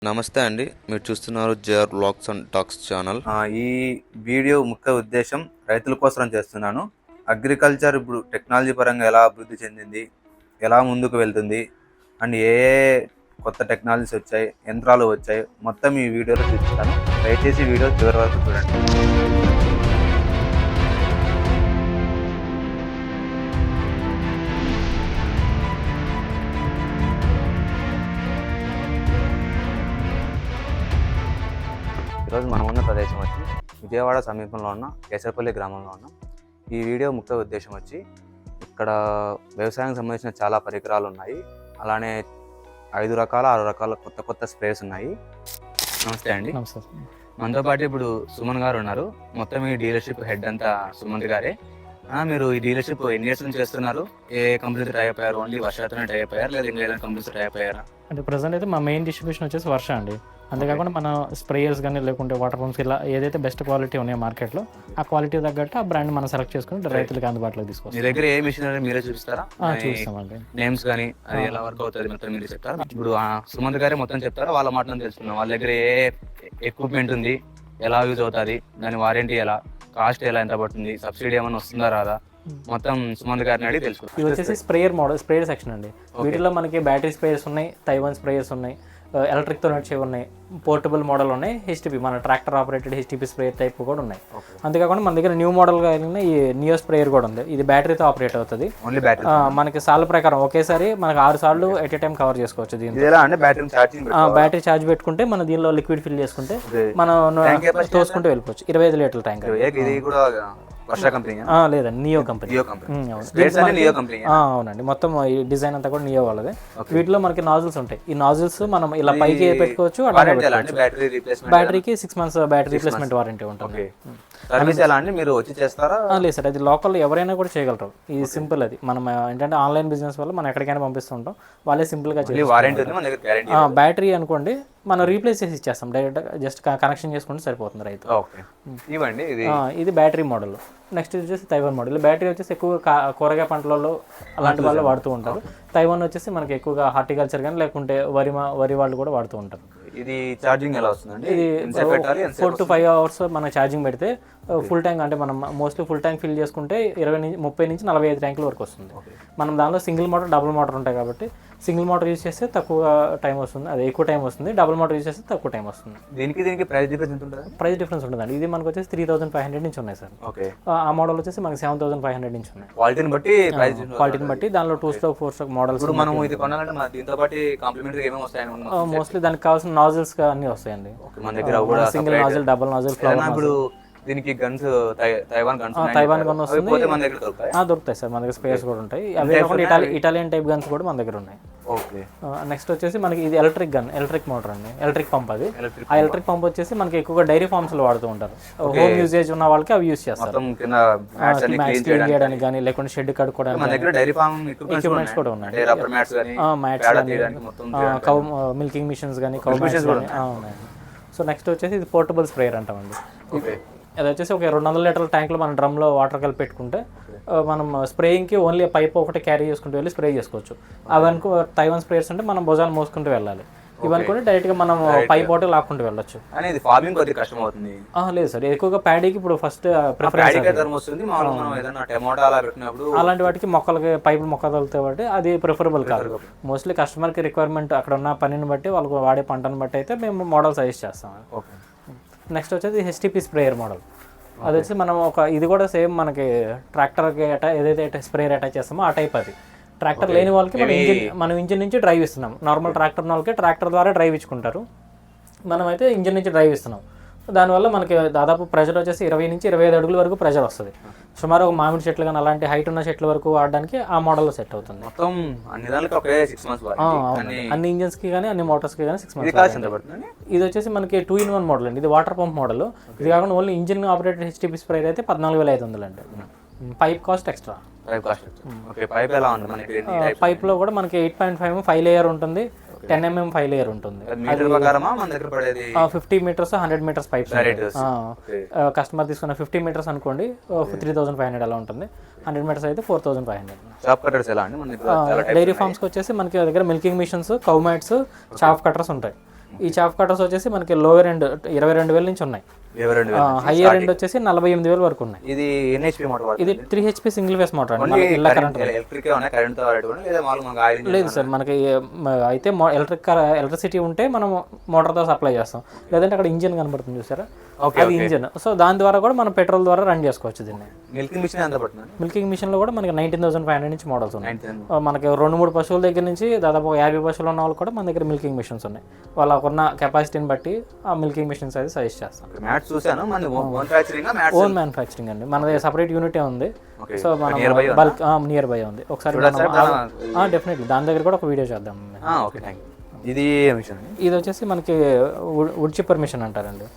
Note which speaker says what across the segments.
Speaker 1: నమస్తే అండి, మీరు చూస్తున్నారు JR vlogs and talks channel. ఈ వీడియో ముఖ్య ఉద్దేశం రైతుల కోసం చేస్తున్నాను. అగ్రికల్చర్ ఇప్పుడు టెక్నాలజీ పరంగా ఎలా అభివృద్ధి చెందింది, ఎలా ముందుకు వెళ్తుంది అండ్ ఏ కొత్త టెక్నాలజీస్ వచ్చాయి, యంత్రాలు వచ్చాయి, మొత్తం ఈ వీడియోలో చూపిస్తాను. దయచేసి వీడియో చివరి వరకు చూడండి. ఈరోజు మనం ఉన్న ప్రదేశం వచ్చి విజయవాడ సమీపంలో ఉన్న కేసరపల్లి గ్రామంలో ఉన్నాం. ఈ వీడియో ముఖ్య ఉద్దేశం వచ్చి ఇక్కడ వ్యవసాయానికి సంబంధించిన చాలా పరికరాలు ఉన్నాయి. అలానే 6 రకాల కొత్త స్ప్రేస్ ఉన్నాయి. నమస్తే అండి.
Speaker 2: నమస్తే.
Speaker 1: మనతో పాటు ఇప్పుడు సుమన్ గారు ఉన్నారు. మొత్తం ఈ డీలర్షిప్ హెడ్ అంతా సుమన్ గారే. మీరు ఈ డీలర్షిప్ ఎన్ని ఇయర్స్ నుంచి చేస్తున్నారు? ఏ కంపెనీతో టై అయిపోయారు? ఓన్లీ వర్షాతోనే టై అయిపోయారు లేదా ఇంకా ఏదైనా కంపెనీతో టై అయిపోయారా?
Speaker 2: అంటే ప్రజెంట్ అయితే మా మెయిన్ డిస్ట్రిబ్యూషన్ వచ్చేసి వర్ష అండి. అంతేకాకుండా మన స్ప్రేయర్స్ కానీ లేకుంటే వాటర్ పంప్స్ ఇలా ఏదైతే బెస్ట్ క్వాలిటీ ఉన్నాయో మార్కెట్లో ఆ క్వాలిటీ తగ్గట్టు ఆ బ్రాండ్ మనం సెలెక్ట్ చేసుకుని రైతులకు అందుబాటులోకి తీసుకొస్తాం.
Speaker 1: మీ దగ్గర ఏ మిషనరీ మీరే చూపిస్తారా?
Speaker 2: చూస్తామండి.
Speaker 1: నేమ్స్ కానీ అది ఎలా వర్క్ అవుతుంది మొత్తం మీరు చెప్తారా? ఇప్పుడు సుమంత్ గారే మొత్తం చెప్తారా? వాళ్ళ మాటలను తెలుసుకున్నాం. వాళ్ళ దగ్గర ఏ ఎక్విప్మెంట్ ఉంది, ఎలా యూజ్ అవుతుంది, దాని వారంటీ ఎలా, కాస్ట్ ఎలా, ఎంత పడుతుంది, సబ్సిడీ ఏమైనా వస్తుందా రాదా, మొత్తం సుమంత్ గారిని అడిగి తెలుసుకుంటాం.
Speaker 2: ఇది వచ్చేసి స్ప్రేయర్ మోడల్, స్ప్రేయర్ సెక్షన్ అండి. వీటిలో మనకి బ్యాటరీ స్ప్రేయర్స్ ఉన్నాయి, తైవాన్ స్ప్రేయర్స్ ఉన్నాయి, ఎలక్ట్రిక్తో నడిచేవి ఉన్నాయి, పోర్టబుల్ మోడల్ ఉన్నాయి, హెచ్టిపి మన tractor operated HTTP sprayer type కూడా ఉన్నాయి. అంతేకాకుండా మన దగ్గర న్యూ మోడల్గా ఈ నియో స్ప్రేయర్ కూడా ఉంది. ఇది బ్యాటరీతో ఆపరేట్ అవుతుంది. మనకి సార్లు ప్రకారం ఒకేసారి మనకి 6 సార్లు ఎట్ ఏ టైం కవర్ చేసుకోవచ్చు. బ్యాటరీ ఛార్జ్ పెట్టుకుంటే మన దీనిలో లిక్విడ్ ఫిల్ చేసుకుంటే మనం తోసుకుంటూ వెళ్ళిపోవచ్చు. 25 లీటర్ల ట్యాంక్. లేదండి, నియో కంపెనీ. అవునండి, మొత్తం ఈ డిజైన్ అంతా కూడా నియో వాళ్ళదే. వీటిలో మనకి నాజిల్స్ ఉంటాయి. ఈ నాజిల్స్ మనం ఇలా పైకి పెట్టుకోవచ్చు. బ్యాటరీకి 6 months బ్యాటరీ రీప్లేస్మెంట్ వారంటీ ఉంటుంది.
Speaker 1: మీరు వచ్చి చేస్తారా?
Speaker 2: లేదు సార్, అది లోకల్ ఎవరైనా కూడా చేయగలరు. ఇది సింపుల్. అది మనం ఏంటంటే ఆన్లైన్ బిజినెస్ వల్ల మనం ఎక్కడికైనా పంపిస్తుంటాం. వాళ్ళే సింపుల్ గా బ్యాటరీ అనుకోండి మనం రీప్లేస్ చేసి ఇచ్చేస్తాం. డైరెక్ట్ జస్ట్ కనెక్షన్ చేసుకుంటే సరిపోతుంది రైతు. ఇది బ్యాటరీ మోడల్. నెక్స్ట్ వచ్చేసి తైవాన్ మోడల్. బ్యాటరీ వచ్చేసి ఎక్కువ కూరగాయ పంటలలో అలాంటి వాళ్ళు వాడుతూ ఉంటారు. తైవాన్ వచ్చేసి మనకి ఎక్కువగా హార్టికల్చర్ కానీ లేకుంటే వరి వాళ్ళు కూడా వాడుతూ ఉంటారు.
Speaker 1: ఇది ఛార్జింగ్ ఎలా వస్తుందండి?
Speaker 2: ఇది 4 to 5 hours మనం ఛార్జింగ్ పెడితే ఫుల్ ట్యాంక్, అంటే మనం మోస్ట్లీ ఫుల్ ట్యాంక్ ఫిల్ చేసుకుంటే 30 నుంచి 45 ట్యాంకుల వరకు వస్తుంది. మనం దానిలో సింగిల్ మోటార్, డబుల్ మోటార్ ఉంటాయి కాబట్టి సింగిల్ మోటార్ యూజ్ చేస్తే తక్కువ టైం వస్తుంది, అది ఎక్కువ టైం వస్తుంది. డబుల్ మోటార్ యూజ్ చేస్తే తక్కువ టైం వస్తుంది.
Speaker 1: దీనికి ప్రైస్ డిఫరెన్స్ ఉంటుంది?
Speaker 2: ప్రైస్ డిఫరెన్స్ ఉంటుందండి. ఇది మనకు వచ్చేసి 3500 నుంచి ఉన్నాయి సార్. ఆ మోడల్ వచ్చేసి మనకి 7500 నుంచి ఉన్నాయి. క్వాలిటీని బట్టి దానిలో 2 stroke 4 stroke మోడల్స్.
Speaker 1: మనం ఇది కొనాలంటే దీంతో పాటు కాంప్లిమెంటరీ ఏమేమి వస్తాయి?
Speaker 2: మోస్ట్లీ దానికి కావాల్సిన నాజిల్స్ అన్ని వస్తాయండి.
Speaker 1: మన దగ్గర
Speaker 2: సింగిల్ నాజిల్, డబుల్ నాజిల్,
Speaker 1: ఇప్పుడు దీనికి గన్స్ తైవాన్ గన్
Speaker 2: వస్తుంది. దొరుకుతాయి సార్, మన దగ్గర స్పేర్స్ కూడా ఉంటాయి. అవే కాకుండా ఇటాలియన్ టైప్ గన్స్ కూడా మన దగ్గర ఉన్నాయి. నెక్స్ట్ వచ్చేసి మనకి ఇది ఎలక్ట్రిక్ గన్, ఎలక్ట్రిక్ మోటార్ అండి, ఎలక్ట్రిక్ పంప్. అది ఆ ఎలక్ట్రిక్ పంప్ వచ్చేసి మనకి ఎక్కువగా డైరీ ఫార్మ్స్ లో వాడుతూ ఉంటారు. హోమ్ యూజేజ్ ఉన్న వాళ్ళకి అవి యూజ్ చేస్తారు. క్లీన్ చేయడానికి కానీ లేకుంటే షెడ్ కడుక్కోవడానికి ఎక్విప్మెంట్స్ కూడా ఉన్నాయి. కౌ మిల్కింగ్ మిషన్స్ కానీ, కౌ మిషన్స్ కూడా ఉన్నాయి. సో నెక్స్ట్ వచ్చేసి ఇది పోర్టబుల్ స్ప్రేయర్ అంటామండి. అది వచ్చేసి ఒక 200 లీటర్ల ట్యాంక్లో మనం డ్రమ్లో వాటర్ కలిపి పెట్టుకుంటే మనం స్ప్రేయింగ్కి ఓన్లీ పైప్ ఒకటి క్యారీ చేసుకుంటూ వెళ్ళి స్ప్రే చేసుకోవచ్చు. అవనుకో తైవాన్ స్ప్రేయర్స్ అంటే మనం భుజాలు మోసుకుంటూ వెళ్ళాలి. ఇవనుకుంటే డైరెక్ట్గా మనం పైప్ ఒకటి లాక్కుంటూ వెళ్ళొచ్చు. లేదు సార్, ఎక్కువగా ప్యాడీకి ఇప్పుడు ఫస్ట్ ప్రిఫరెన్స్. అలాంటి వాటికి మొక్కలకి పైపు మొక్క తగులుతాయి కాబట్టి అది ప్రిఫరబుల్ కాదు. మోస్ట్లీ కస్టమర్కి రిక్వైర్మెంట్ అక్కడ ఉన్న పనిని బట్టి వాళ్ళకి వాడే పంటను బట్టి అయితే మేము మోడల్ సజెస్ట్ చేస్తాం. నెక్స్ట్ వచ్చేది హెచ్టిపి స్ప్రేయర్ మోడల్. అది వచ్చి మనం ఇది కూడా సేమ్ మనకి ట్రాక్టర్కి ఏదైతే స్ప్రేయర్ అటాచ్ చేస్తామో ఆ టైప్. అది ట్రాక్టర్ లేని వాళ్ళకి మనం ఇంజిన్ నుంచి డ్రైవ్ ఇస్తున్నాం. నార్మల్ ట్రాక్టర్ వాళ్ళకి ట్రాక్టర్ ద్వారా డ్రైవ్ ఇచ్చుకుంటారు, మనం అయితే ఇంజిన్ నుంచి డ్రైవ్ ఇస్తున్నాం. దానివల్ల మనకి దాదాపు ప్రెజర్ వచ్చేసి 20 నుంచి 25 అడుగుల వరకు ప్రెజర్ వస్తుంది. సుమారు ఒక మామిడి చెట్లు కానీ అలాంటి హైట్ ఉన్న చెట్ల వరకు వాడడానికి ఆ మోడల్లో సెట్ అవుతుంది. అన్ని ఇంజిన్స్ కి కానీ అన్ని మోటార్స్ కి కానీ 6 months. ఇది వచ్చేసి మనకి 2-in-1 మోడల్ అండి. ఇది వాటర్ పంప్ మోడల్. ఇది కాకుండా only engine operated HTTP sprayer అయితే 14,500 అండి. Pipe cost extra. పైప్ లో కూడా మనకి 8.5 5 లేయర్ ఉంటుంది, 10 mm 5 లేయర్ ఉంటుంది. 50 meters 100 meters పైప్స్. కస్టమర్ తీసుకున్న 50 meters అనుకోండి 3500 అలా ఉంటుంది. 100 meters అయితే 4500. డైరీ ఫార్మ్స్కి వచ్చేసి మనకి దగ్గర milking machines, cow mats, chaff cutters ఉంటాయి. ఈ చాప్ కటర్స్ వచ్చేసి మనకి లోయర్ ఎండ్ 22,000 నుంచి ఉన్నాయి. హైయర్ ఎండ్ వచ్చేసి 48,000 వరకు ఉన్నాయి.
Speaker 1: ఇది ఎన్హెచ్పి మోటార్,
Speaker 2: ఇది 3 HP సింగిల్ ఫేస్ మోటార్ అండి. లేదు సార్, మనకి అయితే ఎలక్ట్రిసిటీ ఉంటే మనం మోటార్తో సప్లై చేస్తాం, లేదంటే అక్కడ ఇంజిన్ కనబడుతుంది చూసారా, అది ఇంజిన్. సో దాని ద్వారా కూడా మనం పెట్రోల్ ద్వారా రన్ చేసుకోవచ్చు దీన్ని.
Speaker 1: మిల్కింగ్ మిషన్ ఎంత పడుతుంది?
Speaker 2: మిల్కింగ్ మిషన్ లో కూడా మనకి 19,500 నుంచి మోడల్స్ ఉన్నాయి. మనకి 2-3 పశువుల దగ్గర నుంచి దాదాపు 50 పశువులు ఉన్న వాళ్ళు కూడా మన దగ్గర మిల్కింగ్ మిషన్స్ ఉన్నాయి. వాళ్ళకున్న కెపాసిటీని బట్టి ఆ మిల్కింగ్ మిషన్స్ అయితే సజెస్ట్ చేస్తాం. ఓన్ మ్యానుఫ్యాక్చరింగ్ అండి, మనది సపరేట్ యూనిటే ఉంది. సో మనం బల్క్ నియర్ బై ఉంది. ఒకసారి డెఫినెట్లీ దాని దగ్గర కూడా ఒక వీడియో చేద్దాం.
Speaker 1: ఇది
Speaker 2: ఇది వచ్చేసి మనకి వుడ్ చిప్పర్ మిషన్ అంటారండి.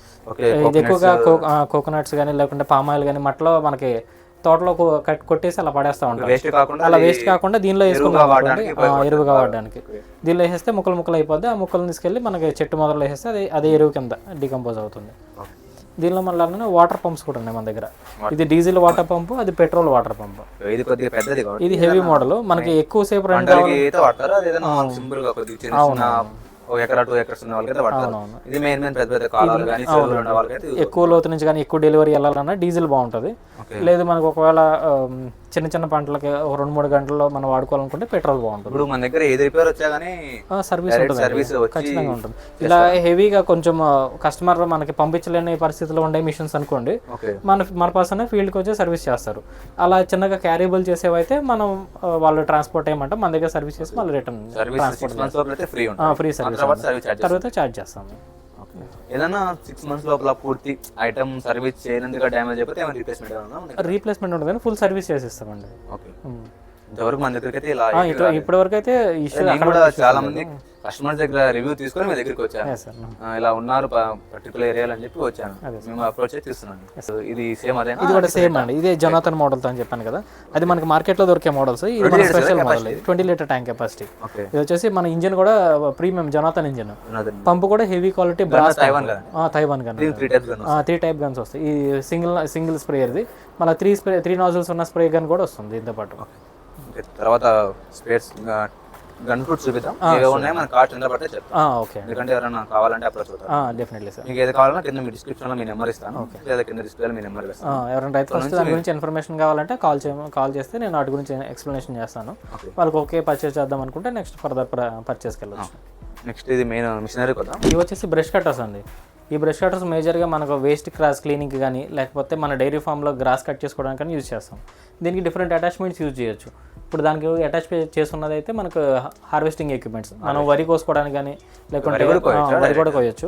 Speaker 2: ఇది ఎక్కువగా కోకోనట్స్ కానీ లేకుంటే పామ్ ఆయిల్ కానీ మట్లో మనకి తోటలో కొట్టేసి అలా పడేస్తూ ఉంటాం. అలా వేస్ట్ కాకుండా దీనిలో వేసుకున్నాం ఎరువుగా వాడడానికి. దీనిలో వేసేస్తే ముక్కలు అయిపోద్ది. ఆ ముక్కలను తీసుకెళ్ళి మనకి చెట్టు మొదలు వేసేస్తే అదే ఎరువు కింద డికంపోజ్ అవుతుంది. దీనిలో మళ్ళీ వాటర్ పంప్స్ కూడా ఉన్నాయి మన దగ్గర. ఇది డీజిల్ వాటర్ పంపు, అది పెట్రోల్ వాటర్ పంపు. ఇది హెవీ మోడల్, మనకి ఎక్కువసేపు రన్ ఎక్కువ లోతు నుంచి కానీ ఎక్కువ డెలివరీ వెళ్ళాలన్నా డీజిల్ బాగుంటుంది. లేదు మనకు ఒకవేళ చిన్న పంటలకి 2-3 గంటల్లో మనం వాడుకోవాలనుకుంటే పెట్రోల్ బాగుంటుంది.
Speaker 1: ఇప్పుడు మన దగ్గర ఏది రిపేర్ వచ్చా కానీ
Speaker 2: సర్వీస్ ఖచ్చితంగా ఉంటుంది. ఇలా హెవీగా కొంచెం కస్టమర్ మనకి పంపించలేని పరిస్థితిలో ఉండే మిషన్స్ అనుకోండి, మన పర్సన్ ఫీల్డ్కి వచ్చి సర్వీస్ చేస్తారు. అలా చిన్నగా క్యారియబుల్ చేసేవైతే మనం వాళ్ళు ట్రాన్స్పోర్ట్ ఏమంటే మన దగ్గర సర్వీస్ చేసి మళ్ళీ రిటర్న్ ఫ్రీ సర్వీస్ తర్వాత ఛార్జ్ చేస్తాం.
Speaker 1: ఏదైనా 6 months లోపల పూర్తి ఐటమ్ సర్వీస్ చేయనందుకు డ్యామేజ్ అయిపోతే ఏమైనా
Speaker 2: రీప్లేస్మెంట్ ఉంటుంది కానీ ఫుల్ సర్వీస్ చేసిస్తామండి.
Speaker 1: ఇంతవరకు మన దగ్గరికి అయితే ఇలా
Speaker 2: ఇప్పటి వరకు అయితే
Speaker 1: చాలా మంది కస్టమర్స్ దగ్గర రివ్యూ తీసుకొని మీ దగ్గరికి వచ్చాను, ఇలా ఉన్నారు పర్టికులర్ ఏరియాలో అని చెప్పి వచ్చాను. మేము అప్రోచ్ అయితే తీస్తున్నాను. ఇది సేమ్ అదే,
Speaker 2: ఇది కూడా సేమ్ అండి. ఇదే జొనాథన్ మోడల్ అని చెప్పాను కదా, అది మనకి మార్కెట్ లో దొరికే మోడల్స్. ఇది మన special model, 20 litre tank capacity. ఇది వచ్చేసి మన ఇంజిన్ కూడా ప్రీమియం జొనాథన్ ఇంజిన్. పంపు కూడా heavy quality brass Taiwan gun. 3 type guns వస్తాయి. ఈ సింగిల్ స్ప్రేయర్ది, మళ్ళీ 3 నాజిల్స్ ఉన్న స్ప్రే గన్ కూడా వస్తుంది దీంతో పాటు.
Speaker 1: తర్వాత స్పేర్స్ గన్ ఫ్రూట్స్ చూపిద్దాం. ఉన్నాయి మన కార్డ్ కింద పడితే చెప్తాం. ఓకే, ఎందుకంటే ఎవరైనా కావాలంటే అప్రోచ్ అవుతారు.
Speaker 2: Definitely sir.
Speaker 1: మీకు ఏది కావాలన్నా కింద మీ డిస్క్రిప్షన్ లో మీ నెంబర్ ఇస్తాను, లేదా కింద డిస్ప్లేలో మీ నెంబర్ ఇస్తాను.
Speaker 2: ఎవరైనా రైతు దాని గురించి ఇన్ఫర్మేషన్ కావాలంటే కాల్ చేస్తే నేను వాటి గురించి ఎక్స్ప్లెనేషన్ చేస్తాను. వాళ్ళకి ఓకే పర్చేస్ చేద్దాం అనుకుంటే నెక్స్ట్ ఫర్దర్ పర్చేస్కి వెళ్ళచ్చు.
Speaker 1: నెక్స్ట్ ఇది మెయిన్ మిషనరీ కదా.
Speaker 2: ఇవి వచ్చేసి బ్రష్ కట్టర్స్ అండి. ఈ బ్రష్ కట్టర్స్ మేజర్గా మనకు వేస్ట్ గ్రాస్ క్లీనింగ్ కానీ లేకపోతే మన డైరీ ఫామ్లో గ్రాస్ కట్ చేసుకోవడానికి కానీ యూజ్ చేస్తాం. దీనికి డిఫరెంట్ అటాచ్మెంట్స్ యూజ్ చేయొచ్చు. ఇప్పుడు దానికి అటాచ్ చేసుకున్నది అయితే మనకు హార్వెస్టింగ్ ఎక్విప్మెంట్స్, మనం వరి కోసుకోవడానికి కానీ లేకుంటే వరి కూడా కోయచ్చు.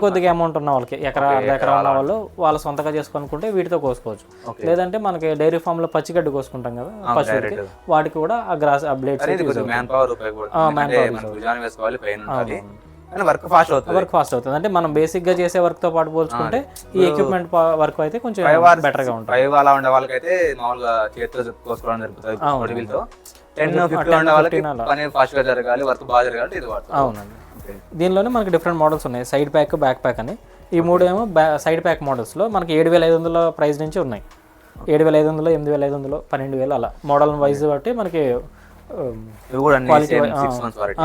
Speaker 2: కొద్దిగా అమౌంట్ ఉన్న వాళ్ళకి ఎకరా ఉన్న వాళ్ళు వాళ్ళ సొంతగా చేసుకోనుకుంటే వీటితో కోసుకోవచ్చు. లేదంటే మనకి డైరీ ఫామ్ లో పచ్చిగడ్డి కోసుకుంటాం కదా పశువులకి, వాటికి కూడా ఆ గ్రాస్ ఆ బ్లేడ్స్ వర్క్ ఫాస్ట్ అవుతుంది. అంటే మనం బేసిక్ గా చేసే వర్క్ తో పాటు పోల్చుకుంటే ఈ ఎక్విప్మెంట్ వర్క్ అయితే కొంచెం బెటర్ గా ఉంటుంది.
Speaker 1: అలా ఉండే వాళ్ళకైతే మామూలుగా చేతితో కోసుకోవడం జరుగుతుంది. 10-15 ఉండే వాళ్ళకి పని ఫాస్ట్ గా జరగాలి, వర్క్ బాగా జరగాలి, ఇది వాడతాం.
Speaker 2: అవునండి. దీనిలోనే మనకి డిఫరెంట్ మోడల్స్ ఉన్నాయి. సైడ్ ప్యాక్, బ్యాక్ ప్యాక్ అని. ఈ 3 ఏమో సైడ్ ప్యాక్ మోడల్స్ లో మనకి 7,500 ప్రైస్ నుంచి ఉన్నాయి. 7,500, 8,500, 12,000 అలా మోడల్ వైజ్ బట్టి మనకి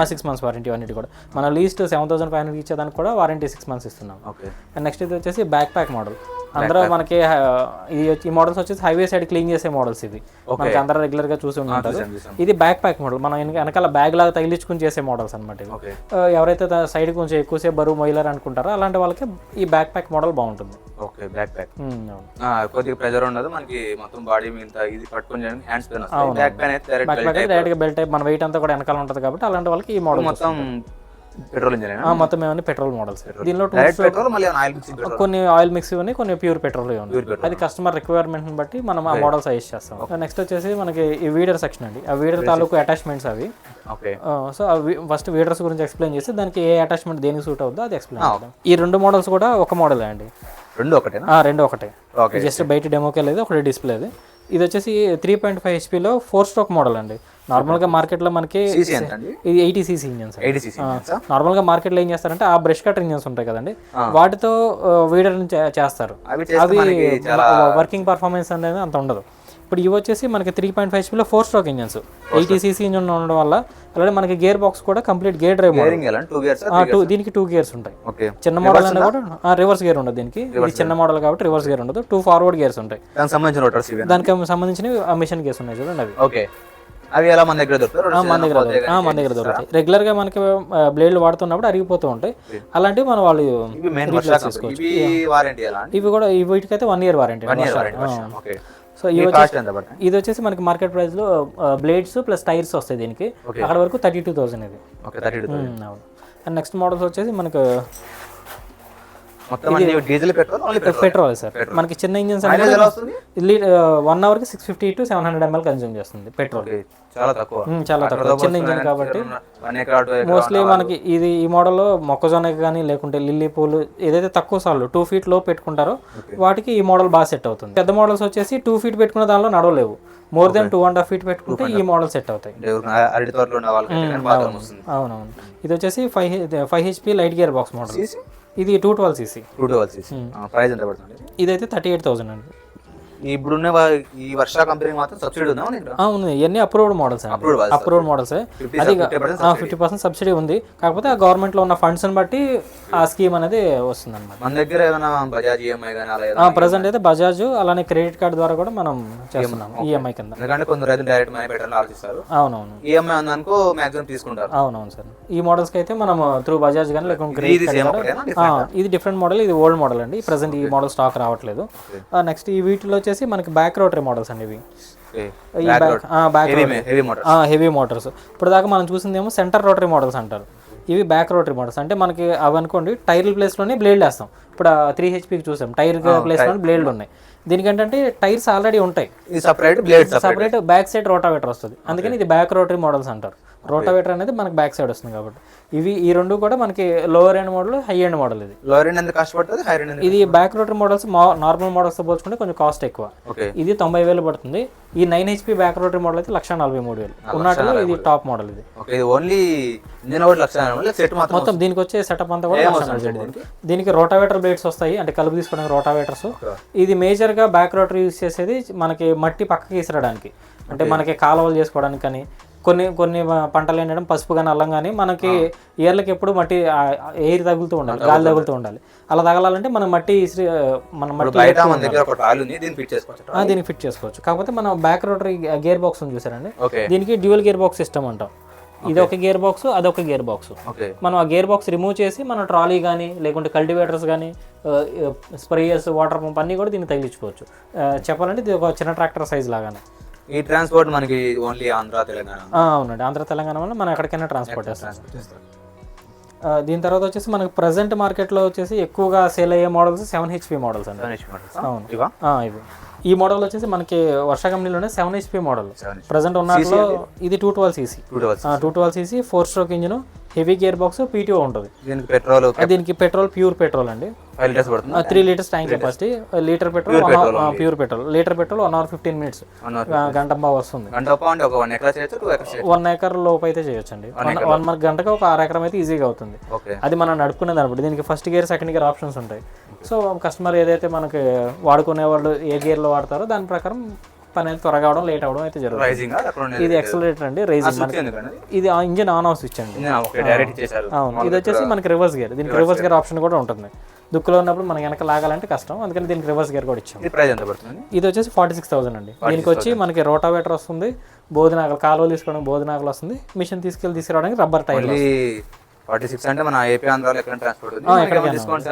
Speaker 2: 6 months వారంటీ. అన్నిటి కూడా మన లీస్ట్ 7,500 ఇచ్చేదానికి కూడా వారంటీ 6 months ఇస్తున్నాం. నెక్స్ట్ ఇది వచ్చేసి బ్యాక్ ప్యాక్ మోడల్. అందరూ మనకి ఈ మోడల్స్ వచ్చేసి హైవే సైడ్ క్లీన్ చేసే మోడల్స్. ఇది మనకి అందరూ రెగ్యులర్ గా చూసి ఉంటారు. ఇది బ్యాక్ ప్యాక్ మోడల్, మనం వెనకాల బ్యాగ్ లాగా తగిలించుకుని చేసే మోడల్స్ అనమాట. ఎవరైతే సైడ్ కొంచెం ఎక్కువసేపు బరువు మొయ్యలేరు అనుకుంటారో అలాంటి వాళ్ళకి ఈ బ్యాక్ ప్యాక్ మోడల్ బాగుంటుంది.
Speaker 1: ఓకే, బ్యాక్ ప్యాక్ కొద్దిగా ప్రెజర్ ఉండదు, మనకి మొత్తం బాడీ మీద ఇది పట్టుకొని హ్యాండ్స్ పెయిన్ వస్తుంది. బ్యాక్ ప్యాక్ అయితే డైరెక్ట్ గా బెల్ట్ టైప్, మన వెయిట్ అంతా కూడా వెనకాల ఉంటుంది కాబట్టి అలాంటి వాళ్ళకి ఈ మోడల్ మొత్తం పెట్రోల్ ఇంజిన్. మొత్తం ఏమన్నీ పెట్రోల్ మోడల్స్. దీనిలో కొన్ని ఆయిల్ మిక్స్ ఇవన్నీ, కొన్ని ప్యూర్ పెట్రోల్ ఇవ్వండి. అది కస్టమర్ రిక్వైర్మెంట్ బట్టి మనం ఆ మోడల్ సజెస్ట్ చేస్తాం. నెక్స్ట్ వచ్చేసి మనకి ఈ వీడర్ సెక్షన్ అండి. ఆ వీడర్ తాలూకు అటాచ్మెంట్స్ అవి. సో ఫస్ట్ వీడర్స్ గురించి ఎక్స్ప్లెయిన్ చేసి దానికి ఏ అటాచ్మెంట్ దేనికి సూట్ అవుతుందో అది ఎక్స్ప్లెయిన్ చేద్దాం. ఈ 2 మోడల్స్ కూడా ఒక మోడల్ అండి. రెండు ఒకటే. జస్ట్ బయట డెమోకి వెళ్ళేది ఒకటి డిస్ప్లేది. ఇది వచ్చేసి 3.5 HPలో 4-stroke మోడల్ అండి. నార్మల్గా మార్కెట్లో మనకి ఇది 80 cc ఇంజన్స్. నార్మల్గా మార్కెట్లో ఏం చేస్తారంటే ఆ బ్రష్ కటర్ ఇంజన్స్ ఉంటాయి కదండి, వాటితో వీడర్ చేస్తారు. అవి వర్కింగ్ పర్ఫార్మెన్స్ అనేది అంత ఉండదు.
Speaker 2: ఇప్పుడు ఇవి వచ్చేసి మనకి 3.5 హెచ్పీలో 4 స్ట్రోక్ ఇంజన్స్ 80 cc ఇంజన్ ఉండడం వల్ల అలాగే మనకి గేర్ బాక్స్ కూడా కంప్లీట్ గేర్ డ్రైవ్ దీనికి 2 గేర్స్ ఉంటాయి. చిన్న మోడల్ అన్న కూడా రివర్స్ గేర్ ఉండదు దీనికి, ఇది చిన్న మోడల్ కాబట్టి రివర్స్ గేర్ ఉండదు, 2 ఫార్వర్డ్ గేర్స్ ఉంటాయి. దానికి సంబంధించిన మిషన్ గేర్స్ ఉన్నాయి చూడండి అవి.
Speaker 1: అవి ఎలా మన దగ్గర దొరుకుతాయి?
Speaker 2: మన దగ్గర దొరుకుతాయి. రెగ్యులర్ గా మనకి బ్లేడ్లు వాడుతున్నప్పుడు అరిగిపోతూ ఉంటాయి, అలాంటివి మన వాళ్ళు తీసుకోవచ్చు. ఇవి కూడా వీటికైతే 1 year వారంటీ. సో ఇది వచ్చేసి మనకి మార్కెట్ ప్రైస్ లో బ్లేడ్స్ ప్లస్ టైర్స్ వస్తాయి దీనికి, అక్కడ వరకు 32,000 ఇది. అండ్ నెక్స్ట్ మోడల్స్ వచ్చేసి మనకు పెట్రోల్ సార్. మనకి చిన్న ఇంజిన్స్ 1 hour కి 650 to 700 ml కన్జ్యూమ్ చేస్తుంది పెట్రోల్. చాలా తక్కువ చిన్న ఇంజిన్ కాబట్టి. మోస్ట్లీ మనకి ఈ మోడల్లో మొక్కజొన్న కానీ లేకుంటే లిల్లీ పూలు ఏదైతే తక్కువ సార్లు 2 feet లో పెట్టుకుంటారో వాటికి ఈ మోడల్ బాగా సెట్ అవుతుంది. పెద్ద మోడల్స్ వచ్చేసి 2 feet పెట్టుకున్న దానిలో నడవలేవు, మోర్ దెన్ 2.5 feet పెట్టుకుంటే ఈ మోడల్ సెట్ అవుతాయి. అవునవును. ఇది వచ్చేసి 5 HP light gear box model. ఇది 212 cc.
Speaker 1: ప్రైస్ ఎంత పడుతుంది?
Speaker 2: ఇదైతే 38,000 అండి.
Speaker 1: ఇప్పుడున్న ఈ వర్ష కంపెనీ మాత్రం సబ్సిడీ ఉందా?
Speaker 2: ఉంది, ఇవన్నీ అప్రూవ్డ్ మోడల్స్. Approved models. అది 50% సబ్సిడీ ఉంది, కాకపోతే ఆ గవర్నమెంట్ లో ఉన్న ఫండ్స్ బట్టి ఆ స్కీమ్ అనేది వస్తుంది అన్నమాట.
Speaker 1: మన దగ్గర
Speaker 2: ప్రెసెంట్ అయితే బజాజ్ అలానే క్రెడిట్ కార్డ్ ద్వారా కూడా మనం చేస్తున్నాం ఈఎంఐ కింద.
Speaker 1: ఎందుకంటే కొందరు రైతులు డైరెక్ట్ మనీ పెట్టాలని ఆలోచిస్తారు.
Speaker 2: అవునవును,
Speaker 1: ఈఎంఐ ఉందనుకో మాక్సిమం తీసుకుంటారు.
Speaker 2: అవునవును సార్. ఈ మోడల్స్ కి అయితే మనం త్రూ బజాజ్ కానీ లేకుంటే క్రెడిట్ కార్డ్. ఇది డిఫరెంట్ మోడల్, ఇది ఓల్డ్ మోడల్ అండి. ప్రెసెంట్ ఈ మోడల్ స్టాక్ రావట్లేదు. నెక్స్ట్ ఈ వీటిలో వచ్చేసి మనకి బ్యాక్ రోటరీ మోడల్స్ అండి. ఇవి హెవీ మోటార్స్. ఇప్పుడు దాకా మనం చూసిందేమో సెంటర్ రోటరీ మోడల్స్ అంటారు, ఇవి బ్యాక్ రోటరీ మోడల్స్. అంటే మనకి అవి అనుకోండి టైర్ల ప్లేస్లోనే బ్లేడ్లు వేస్తాం. ఇప్పుడు 3 HPకి చూసాం, టైర్ ప్లేస్లో బ్లేడ్లు ఉన్నాయి. దీనికి ఏంటంటే టైర్స్ ఆల్రెడీ ఉంటాయి, సపరేట్ బ్యాక్ సైడ్ రోటావేటర్ వస్తుంది, అందుకని ఇది బ్యాక్ రోటరీ మోడల్స్ అంటారు. రోటావేటర్ అనేది మనకి బ్యాక్ సైడ్ వస్తుంది కాబట్టి. ఈ రెండు కూడా మనకి lower end model, high end model. ఇది
Speaker 1: లోవర్ ఎండ్ ఎంత కాస్ట్ పడుతుంది? హై ఎండ్
Speaker 2: ఇది back rotary models normal models తో పోల్చుకుంటే కొంచెం కాస్ట్ ఎక్కువ. ఇది 90,000 పడుతుంది. ఈ 9 HP బ్యాక్ రోటరీ మోడల్ అయితే 1,43,000 ఉన్నట్లు. ఇది టాప్ మోడల్. ఇది
Speaker 1: ఓన్లీ
Speaker 2: మొత్తం దీనికి వచ్చే సెటప్ అంతా కూడా. దీనికి రోటావేటర్ బ్లేడ్స్ వస్తాయి, అంటే కలుపు తీసుకోవడానికి రోటావేటర్స్. ఇది మేజర్ గా బ్యాక్ రోటరీ యూజ్ చేసేది మనకి మట్టి పక్కకి ఇసరడానికి, అంటే మనకి కాలువలు చేసుకోవడానికి. కానీ కొన్ని పంటలు ఏంటంటే పసుపు కానీ అల్లం కానీ మనకి ఏర్లకి ఎప్పుడు మట్టి ఎయిర్ తగులుతూ ఉండాలి, గాలి తగులుతూ ఉండాలి. అలా తగలాలంటే మనం మట్టి దీనికి ఫిట్ చేసుకోవచ్చు. కాకపోతే మనం బ్యాక్ రోటరీ గేర్ బాక్స్ చూసారండి, దీనికి డ్యూయల్ గేర్ బాక్స్ సిస్టమ్ అంటాం. ఇది ఒక గేర్ బాక్స్, అదొక గేర్ బాక్స్. మనం ఆ గేర్ బాక్స్ రిమూవ్ చేసి మన ట్రాలీ కానీ లేకుంటే కల్టివేటర్స్ కానీ స్ప్రేయర్స్ వాటర్ పంప్ అన్నీ కూడా దీన్ని తగిలించుకోవచ్చు. చెప్పాలంటే ఇది ఒక చిన్న ట్రాక్టర్ సైజ్ లాగానే.
Speaker 1: ఈ ట్రాన్స్పోర్ట్ మనకి ఓన్లీ ఆంధ్ర తెలంగాణ?
Speaker 2: అవునండి, ఆంధ్ర తెలంగాణ వల్ల మనం ఎక్కడికైనా ట్రాన్స్పోర్ట్ చేస్తాం. దీని తర్వాత వచ్చేసి మనకి ప్రెసెంట్ మార్కెట్లో వచ్చేసి ఎక్కువగా సేల్ అయ్యే మోడల్స్ 7 HP మోడల్స్ అండి. అవును, ఇవి. ఈ మోడల్ వచ్చేసి మనకి వర్ష కంపెనీలోనే 7 HP మోడల్ ప్రెసెంట్ ఉన్నట్లో. ఇది 212 cc 212 cc 4 stroke engine, heavy gear box, PTO ఉంటుంది. దీనికి పెట్రోల్ ప్యూర్ పెట్రోల్ అండి. 3 liters tank capacity. Litre petrol pure petrol. Litre petrol 1 hour 15 minutes, గంట బాగా వస్తుంది. 1 acre లోపు అయితే చేయొచ్చండి. 1 గంటకి ఒక 6 acre అయితే ఈజీగా అవుతుంది. అది మనం నడుపుకునే దాన్ని బట్టి. దీనికి first gear, second gear options ఉంటాయి. సో కస్టమర్ ఏదైతే మనకి వాడుకునే వాళ్ళు ఏ గేర్లో వాడతారో దాని ప్రకారం పని అయితే త్వరగా అవడం, లేట్ అవడం అయితే జరుగుతుంది. ఇది ఎక్సలరేటర్ అండి, రైజింగ్. ఇది ఇంజిన్ ఆన్ ఆఫ్ స్విచ్ అండి. అవును, ఇది వచ్చేసి మనకి రివర్స్ గేర్. దీనికి రివర్స్ గేర్ ఆప్షన్ కూడా ఉంటుంది. దుక్కులో ఉన్నప్పుడు మనం వెనక లాగాలంటే కష్టం, అందుకని దీనికి రివర్స్ గేర్ కూడా ఇచ్చాం. ఇది వచ్చేసి 46,000 అండి. దీనికి వచ్చి మనకి రోటావేటర్ వస్తుంది, బోధినాగలు కాలువలు తీసుకోవడానికి బోధినాగలు వస్తుంది, మిషన్ తీసుకురావడానికి రబ్బర్ టైర్.
Speaker 1: 46 అంటే మన ఏపీ ఆంధ్రాలో ఎక్కడ ట్రాన్స్పోర్ట్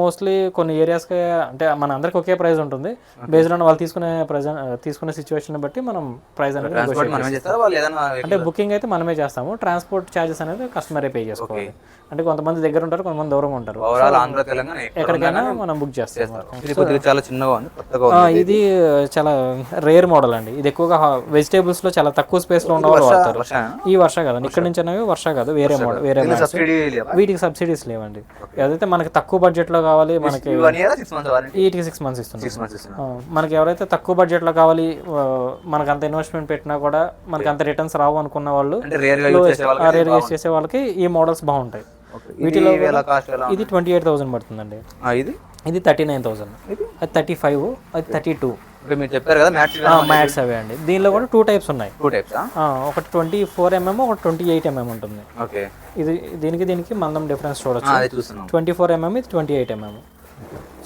Speaker 2: మోస్ట్లీ కొన్ని ఏరియాస్ కి అంటే మన అందరికి ఒకే ప్రైస్ ఉంటుంది. బేస్డ్ ఆన్ వాళ్ళు తీసుకునే సిచ్యువేషన్ బట్టి మనం ప్రైస్ అనేది అంటే బుకింగ్ అయితే మనమే చేస్తాము. ట్రాన్స్పోర్ట్ ఛార్జెస్ అనేది కస్టమరే పే చేసుకోవాలి. అంటే కొంతమంది దగ్గర ఉంటారు, కొంతమంది దూరంగా ఉంటారు. ఎక్కడికైనా మనం బుక్ చేస్తాం. ఇది చాలా రేర్ మోడల్ అండి. ఇది ఎక్కువగా వెజిటేబుల్స్ లో చాలా తక్కువ స్పేస్ లో ఉన్నవాళ్ళు వాడతారు. ఈ వర్ష కాదు, ఇక్కడ నుంచి అనేవి వర్ష కాదు, వేరే మోడల్. వీటికి సబ్సిడీస్ లేవండి. ఏదైతే మనకి తక్కువ బడ్జెట్ లో కావాలి, మనకి వీటికి 6 months ఇస్తున్నాం. మనకి ఎవరైతే తక్కువ బడ్జెట్ లో కావాలి, మనకి అంత ఇన్వెస్ట్మెంట్ పెట్టినా కూడా మనకి అంత రిటర్న్స్ రావు అనుకున్న వాళ్ళు, రేర్ యూస్ చేసే వాళ్ళకి ఈ మోడల్స్ బాగుంటాయి. వీటిలో ఇది 28,000 పడుతుందండి. ఇది 39,000, అది 35, అది 32.
Speaker 1: ఓకే, మీరు చెప్పారు కదా మ్యాట్స్
Speaker 2: మ్యాట్స్ అవే అండి. దీనిలో కూడా 2 టైప్స్ ఉన్నాయి.
Speaker 1: 2 టైప్స్.
Speaker 2: ఒకటి 24mm, ఒకటి 28mm ఉంటుంది.
Speaker 1: ఓకే,
Speaker 2: ఇది దీనికి మందం డిఫరెన్స్ చూడొచ్చు.
Speaker 1: అదే చూస్తున్నాం.
Speaker 2: 24mm, ఇది 28mm.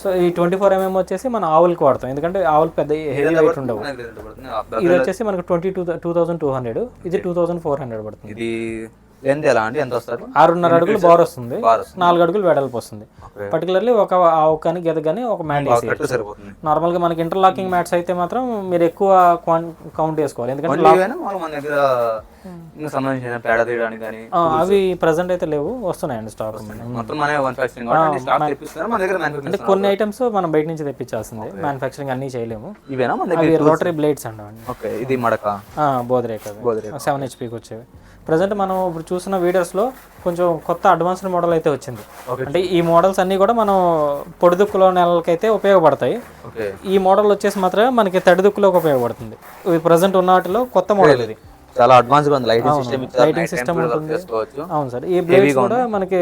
Speaker 2: సో ఈ 24mm వచ్చేసి మన ఆవులకి వాడతాం, ఎందుకంటే ఆవులు పెద్ద హెవీ వెయిట్ ఉండవు. ఇది వచ్చేసి మనకు 2200, ఇది 2400 పడుతుంది.
Speaker 1: ఇది లెంత్ ఎలా అండి, ఎంత వస్తుంది?
Speaker 2: 6.5 అడుగులు బార్ వస్తుంది, 4 అడుగులు వెడల్పు వస్తుంది. పర్టికులర్లీ ఒక ఆవు కానీ గెద కానీ ఒక మ్యాట్ వేసి
Speaker 1: సరిపోతుంది.
Speaker 2: నార్మల్గా మనకి ఇంటర్లాకింగ్ మ్యాట్స్ అయితే మాత్రం మీరు ఎక్కువ కౌంట్ చేసుకోవాలి, ఎందుకంటే
Speaker 1: మన దగ్గర సంబంధించిన పేడ తీయడానికి కానీ
Speaker 2: అవి ప్రెసెంట్ అయితే లేవు, వస్తున్నాయండి స్టాక్.
Speaker 1: మొత్తం మన దగ్గర
Speaker 2: అంటే కొన్ని ఐటమ్స్ మనం బయట నుంచి తెప్పించాల్సిందే, మ్యానుఫ్యాక్చరింగ్ అన్ని చేయలేము.
Speaker 1: ఇవేనా
Speaker 2: అవి రోటరీ బ్లేడ్స్ అండి.
Speaker 1: ఓకే, ఇది మడక
Speaker 2: బోధరేక్ 7 HP వచ్చేవి. ప్రజెంట్ మనం ఇప్పుడు చూసిన వీడియోస్లో కొంచెం కొత్త అడ్వాన్స్డ్ మోడల్ అయితే వచ్చింది. అంటే ఈ మోడల్స్ అన్నీ కూడా మనం పొడిదుక్కులో నెలలకైతే ఉపయోగపడతాయి. ఈ మోడల్ వచ్చేసి మాత్రమే మనకి తడిదుక్కులోకి ఉపయోగపడుతుంది. ఇది ప్రజెంట్ ఉన్న వాటిలో కొత్త మోడల్ ఇది.
Speaker 1: చాలా అడ్వాన్స్ గా ఉంది, లైటింగ్ సిస్టమ్
Speaker 2: ఉంటుంది. అవును సార్, ఈ బ్లేడ్స్ కూడా మనకి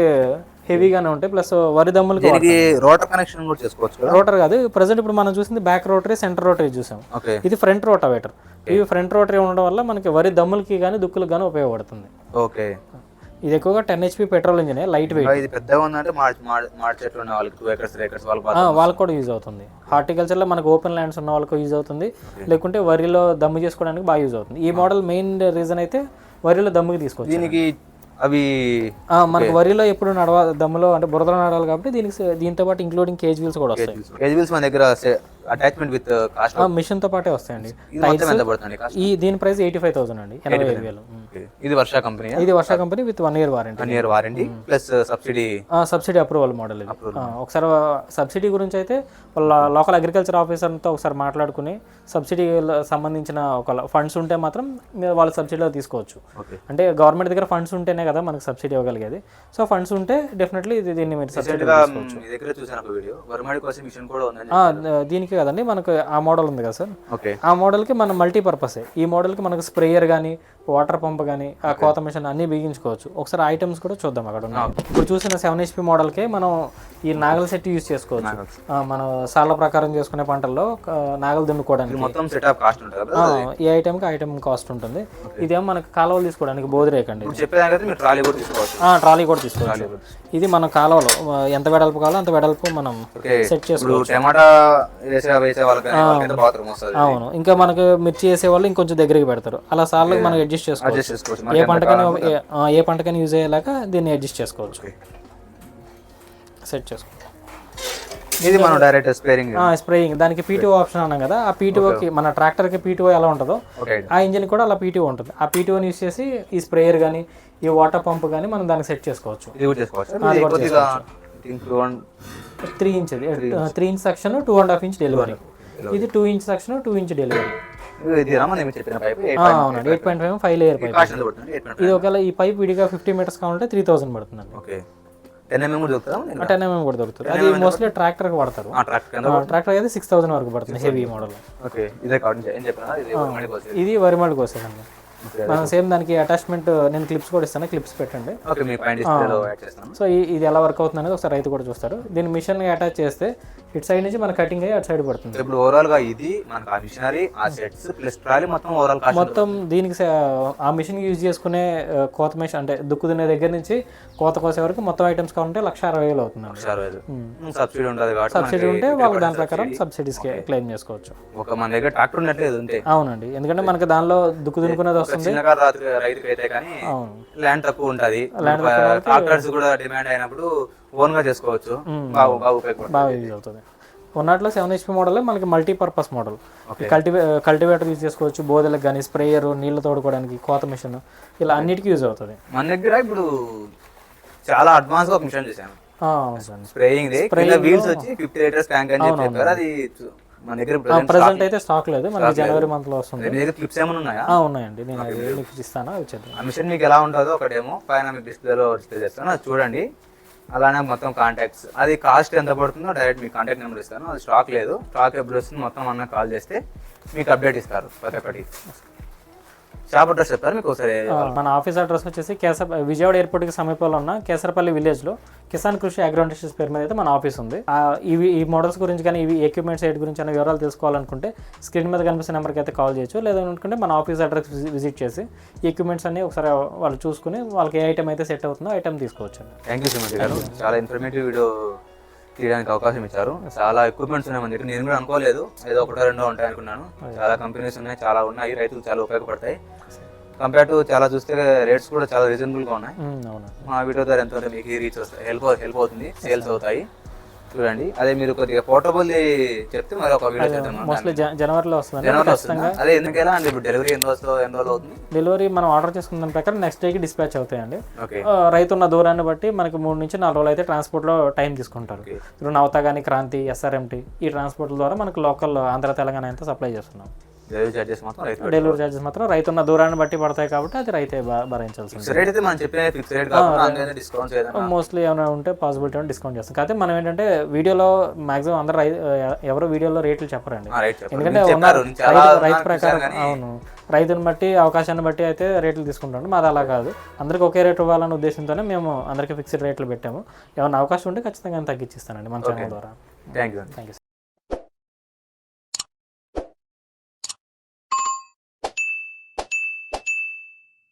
Speaker 2: హెవీగానే ఉంటాయి. ప్లస్ వరి దమ్ములకి
Speaker 1: రోటర్ కనెక్షన్ కూడా చేసుకోవచ్చు.
Speaker 2: రోటర్ కాదు, ప్రెసెంట్ ఇప్పుడు మనం చూసింది బ్యాక్ రోటరీ, సెంటర్ రోటరీ చూసాం. ఇది ఫ్రంట్ రోటావేటర్. ఇవి ఫ్రంట్ రోటరీ ఉండడం వల్ల మనకి వరి దమ్ములకి కానీ దుక్కులకు కానీ ఉపయోగపడుతుంది.
Speaker 1: ఓకే,
Speaker 2: ఇది ఎక్కువగా 10 HP petrol engine, light weight.
Speaker 1: ఇది పెద్దగా ఉందంటే చెట్లు ఉన్న వాళ్ళకి 2 acres 3 acres
Speaker 2: వాళ్ళకి కూడా యూజ్ అవుతుంది. హార్టికల్చర్ లో మనకు ఓపెన్ ల్యాండ్స్ ఉన్న వాళ్ళకి యూజ్ అవుతుంది, లేకుంటే వరిలో దమ్ము చేసుకోవడానికి బాగా యూజ్ అవుతుంది. ఈ మోడల్ మెయిన్ రీజన్ అయితే వరిలో దమ్ముకి తీసుకోవచ్చు.
Speaker 1: దీనికి అవి
Speaker 2: మనకు వరిలో ఎప్పుడు దమ్ములో అంటే బురదలో నడవాలి కాబట్టి దీంతో పాటు ఇంక్లూడింగ్ కేజ్ వీల్స్ కూడా వస్తాయి.
Speaker 1: కేజ్ వీల్స్ మన దగ్గర అటాచ్మెంట్ విత్ కాస్ట్
Speaker 2: మిషన్ తో పాటే వస్తాయండి. ఈ దీని ప్రైస్ 85,000 అండి, 85,000.
Speaker 1: ఇది వర్ష కంపెనీ.
Speaker 2: ఇది Varsha company with 1 year warranty.
Speaker 1: 1 year warranty plus
Speaker 2: subsidy approval model ఇది. ఒకసారి సబ్సిడీ గురించి అయితే వాళ్ళ లోకల్ అగ్రికల్చర్ ఆఫీసర్తో ఒకసారి మాట్లాడుకుని సబ్సిడీ సంబంధించిన ఒక ఫండ్స్ ఉంటే మాత్రం వాళ్ళ సబ్సిడీలో తీసుకోవచ్చు. అంటే గవర్నమెంట్ దగ్గర ఫండ్స్ ఉంటేనే కదా మనకు సబ్సిడీ ఇవ్వగలిగేది. సో ఫండ్స్ ఉంటే డెఫినెట్లీ దీన్ని మీరు సబ్సిడీ తీసుకోవచ్చు. దీనికి కదండి మనకు ఆ మోడల్ ఉంది కదా సార్, ఆ మోడల్కి మనం మల్టీపర్పస్. ఈ మోడల్కి మనకు స్ప్రేయర్ కానీ వాటర్ పంప్ కానీ ఆ కోత మిషన్ అన్ని బిగించుకోవచ్చు. ఒకసారి ఐటమ్స్ కూడా చూద్దాం అక్కడ ఉన్నాయి. ఇప్పుడు చూసిన 7 HP మోడల్కే మనం ఈ నాగల సెట్ యూజ్ చేసుకోవచ్చు. మనం సార్ల ప్రకారం చేసుకునే పంటల్లో నాగలు దున్నుకోవడానికి
Speaker 1: మొత్తం సెటప్ కాస్ట్ ఉంటుంది.
Speaker 2: ఈ ఐటమ్ కాస్ట్ ఉంటుంది. ఇదేమో మనకు కాలువలు తీసుకోవడానికి బోధరేక్ అండి. ట్రాలీ కూడా తీసుకోవచ్చు. ఇది మన కాలువలో ఎంత వెడల్పు కావాలో అంత వెడల్పు మనం సెట్ చేసుకోవచ్చు. అవును, ఇంకా మనకు మిర్చి వేసే వాళ్ళు ఇంకొంచెం దగ్గరికి పెడతారు. అలా సార్లు మనం అడ్జస్ట్ చేసుకోవచ్చు. ఏ పంటకైనా యూజ్ అయ్యేలాగా దీన్ని అడ్జస్ట్ చేసుకోవచ్చు, సెట్ చేసుకోవచ్చు.
Speaker 1: ఇది మనం డైరెక్ట్
Speaker 2: స్ప్రేయింగ్ దానికి పీటీఓ ఆప్షన్ అన్నాం కదా, ఆ పీటీఓకి మన ట్రాక్టర్కి పీటీఓ ఎలా ఉంటుందో ఆ ఇంజిన్ కూడా అలా పీటీఓ ఉంటుంది. ఆ పీటీఓని యూజ్ చేసి ఈ స్ప్రేయర్ కానీ ఈ వాటర్ పంప్ కానీ మనం దానికి సెట్ చేసుకోవచ్చు. 3 inch 3 inch section, 2.5 inch delivery. ఇది 2 inch సెక్షన్, 2 inch డెలివరీ. అవునండి, 8.5 5 లేయర్ పైప్. ఇది ఒకవేళ ఈ పైప్ విడిగా 50 meters కావాలంటే 3,000 పడుతుందండి.
Speaker 1: 10mm
Speaker 2: కూడా దొరుకుతుంది. అది మోస్ట్లీ ట్రాక్టర్ కి వాడతారు. ట్రాక్టర్ అయితే 6,000 వరకు పడుతుంది హెవీ మోడల్. ఇది వరిమడి కోసేదండి. మనం సేమ్ దానికి అటాచ్మెంట్ నేను క్లిప్స్ కూడా ఇస్తాను, క్లిప్స్ పెట్టండి. సో ఇది ఎలా వర్క్ అవుతుంది అనేది ఒకసారి రైతు కూడా చూస్తారు. దీన్ని మిషన్ అటాచ్ చేస్తే ఇటు సైడ్ నుంచి మన కటింగ్ అయ్యి అటు సైడ్ పడుతుంది.
Speaker 1: ఇప్పుడు ఓవరాల్ గా ఇది మనకు ఆ మిషనరీ, ఆ సెట్స్ ప్లస్ ట్రాలీ మొత్తం ఓవరాల్ కాస్ట్
Speaker 2: మొత్తం దీనికి ఆ మిషన్ యూజ్ చేసుకునే కోత మిషన్ అంటే దుక్కు దున్నే దగ్గర నుంచి కోత కోసే వరకు మొత్తం ఐటమ్స్ కావాలంటే 1,60,000 అవుతుంది.
Speaker 1: సబ్సిడీ ఉంటుంది కాబట్టి
Speaker 2: సబ్సిడీ ఉంటే వాళ్ళు దాని ప్రకారం సబ్సిడీస్ క్లెయిమ్ చేసుకోవచ్చు.
Speaker 1: ఒక మన దగ్గర ట్రాక్టర్ ఉన్నట్లేదు ఉంటే.
Speaker 2: అవునండి, ఎందుకంటే మనకి దానిలో దుక్కు దున్నుకునేది వస్తుంది.
Speaker 1: రైతుకి అయితే కానీ ల్యాండ్ తక్కువ ఉంటది, ట్రాక్టర్స్ కూడా డిమాండ్ అయినప్పుడు ఓన్ గా చేసుకోవచ్చు,
Speaker 2: బాగా యూజ్ అవుతుంది. ఉన్నట్లో 7 HP మోడల్ మనకి మల్టీపర్పస్ మోడల్. కల్టివేటర్ యూజ్ చేసుకోవచ్చు, బోదెలకు కానీ స్ప్రేయర్, నీళ్లు తోడుకోవడానికి, కోత మిషన్, ఇలా అన్నిటికీ యూజ్ అవుతుంది.
Speaker 1: మన దగ్గర ఇప్పుడు చాలా అడ్వాన్స్ గా మిషన్ చేశాను, స్ప్రేయింగ్ వీల్స్ వచ్చి 50 liters ట్యాంక్ అని చెప్పారు. అది మన దగ్గర
Speaker 2: ప్రెసెంట్ అయితే స్టాక్ లేదు, మనకి జనవరి మంత్ లో వస్తుంది.
Speaker 1: మీ దగ్గర క్లిప్స్ ఏమైనా ఉన్నాయా?
Speaker 2: ఉన్నాయండి, నేను మీకు ఇస్తాను.
Speaker 1: ఆ మిషన్ మీకు ఎలా ఉంటుందో ఒకటేమో పైన మీకు డిస్ప్లేలో డిస్ప్లే చేస్తాను, అది చూడండి. అలానే మొత్తం కాంటాక్ట్స్, అది కాస్ట్ ఎంత పడుతుందో డైరెక్ట్ మీకు కాంటాక్ట్ నెంబర్ ఇస్తాను. అది స్టాక్ లేదు, స్టాక్ ఎప్పుడు వస్తుంది మొత్తం అన్న కాల్ చేస్తే మీకు అప్డేట్ ఇస్తారు ప్రతి ఒక్కటి. షాప్ అడ్రస్ చెప్తారు మీకు ఒకసారి?
Speaker 2: మన ఆఫీస్ అడ్రస్ వచ్చేసి విజయవాడ ఎయిర్పోర్ట్కి సమీపంలో ఉన్న కేసరపల్లి విలేజ్లో కిసాన్ కృషి అగ్రో ఇండస్ట్రీస్ పేరు మీద అయితే మన ఆఫీస్ ఉంది. ఈ మోడల్స్ గురించి కానీ ఇవి ఎక్విప్మెంట్స్ సైట్ గురించి అనే వివరాలు తెలుసుకోవాలనుకుంటే స్క్రీన్ మీద కనిపిస్తున్న నెంబర్కి అయితే కాల్ చేయొచ్చు. లేదనుకుంటే మన ఆఫీస్ అడ్రస్ విజిట్ చేసి ఈ ఎక్విప్మెంట్స్ అన్ని ఒకసారి వాళ్ళు చూసుకుని వాళ్ళకి ఏ ఐటమ్ అయితే సెట్ అవుతుందో ఐటమ్ తీసుకోవచ్చు.
Speaker 1: థ్యాంక్ యూ శ్రీమతి గారు, చాలా ఇన్ఫర్మేటివ్ వీడియో తీయడానికి అవకాశం ఇచ్చారు. చాలా ఎక్విప్మెంట్స్ ఉన్నాయి మన దగ్గర, నేను కూడా అనుకోలేదు ఏదో ఒకటో రెండో ఉంటాయి అనుకున్నాను. చాలా కంపెనీస్ ఉన్నాయి, చాలా ఉన్నాయి, రైతులు చాలా ఉపయోగపడతాయి. కంపేర్ టు చాలా చూస్తే రేట్స్ కూడా చాలా రీజనబుల్గా ఉన్నాయి. మా వీడియో ద్వారా ఎంత ఉంటే మీకు రీచ్ వస్తాయి, హెల్ప్ అవుతుంది, సేల్స్ అవుతాయి. చూడండి, అదే మీరు కొద్దిగా పోర్టబుల్ చెప్తే మరి ఒక వీడియో చేద్దాం.
Speaker 2: మోస్ట్లీ జనవరిలో వస్తుంది.
Speaker 1: అదే ఎందుకలా అంటే ఇప్పుడు డెలివరీ ఎన్ని రోజులు అవుతుంది?
Speaker 2: డెలివరీ మనం ఆర్డర్ చేసుకున్న దాని ప్రకారం నెక్స్ట్ డేకి డిస్పాచ్ అవుతాయండి. రైతు ఉన్న దూరాన్ని బట్టి మనకి 3 నుంచి 4 రోజులు అయితే ట్రాన్స్పోర్ట్లో టైం తీసుకుంటారు. ఇప్పుడు నవత కానీ, క్రాంతి, SRMT ఈ ట్రాన్స్పోర్ట్ల ద్వారా మనకి లోకల్ ఆంధ్ర తెలంగాణ అంతా సప్లై చేస్తున్నాం.
Speaker 1: డెలివరీ చార్జెస్
Speaker 2: మాత్రం రైతున్న దూరాన్ని బట్టి పడతాయి కాబట్టి అది రైతే భరించాల్సింది. మోస్ట్లీ ఏమైనా ఉంటే పాసిబిలిటీ ఉంటే డిస్కౌంట్ చేస్తాం. కాకపోతే మనం ఏంటంటే వీడియోలో మాక్సిమం అందరూ ఎవరు వీడియోలో రేట్లు చెప్పరండి. ఎందుకంటే రైతు ప్రకారం అవును రైతుని బట్టి అవకాశాన్ని బట్టి అయితే రేట్లు తీసుకుంటాం. మాది అలా కాదు, అందరికి ఒకే రేట్ ఇవ్వాలనే ఉద్దేశంతోనే మేము అందరికీ ఫిక్స్డ్ రేట్లు పెట్టాము. ఏమైనా అవకాశం ఉంటే ఖచ్చితంగా తగ్గించిస్తానండి మన ఛానల్ ద్వారా.
Speaker 1: Thank you.